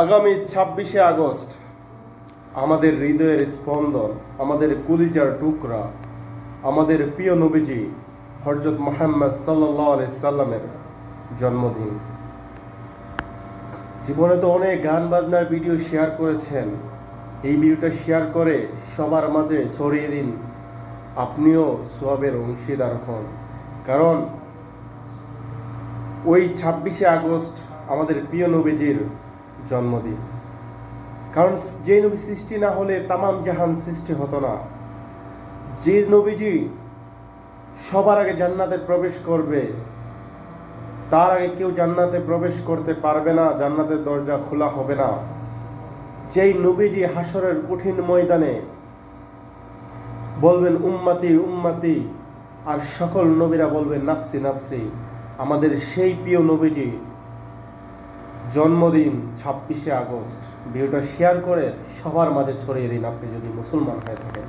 আগামী ২৬শে আগস্ট আমাদের হৃদয়ের স্পন্দন, আমাদের কলিজার টুকরা, আমাদের প্রিয় নবীজি হযরত মুহাম্মদ সাল্লাল্লাহু আলাইহি সাল্লামের জন্মদিন। জীবনে তো অনেক গান বাজনার ভিডিও শেয়ার করেছেন। এই ভিডিওটা শেয়ার করে সবার মাঝে ছড়িয়ে দিন, আপনিও সওয়াবের অংশীদার হন। কারণ ওই ২৬শে আগস্ট আমাদের প্রিয় নবীজির জন্মদিন। কারণ যে নবী সৃষ্টি না হলে তামাম জাহান সৃষ্টি হতো না। যে নবীজি সবার আগে জান্নাতে প্রবেশ করবে, তার আগে কেউ জান্নাতে প্রবেশ করতে পারবে না, জান্নাতের দরজা খোলা হবে না। যেই নবীজি হাসরের কঠিন ময়দানে বলবেন উম্মতি উম্মতি, আর সকল নবীরা বলবেন নাফসি নাফসি, আমাদের সেই প্রিয় নবীজি জন্মদিন ২৬শে আগস্ট। ভিডিওটা শেয়ার করে সবার মাঝে ছড়িয়ে দিন, আপনি যদি মুসলমান হয়ে থাকেন।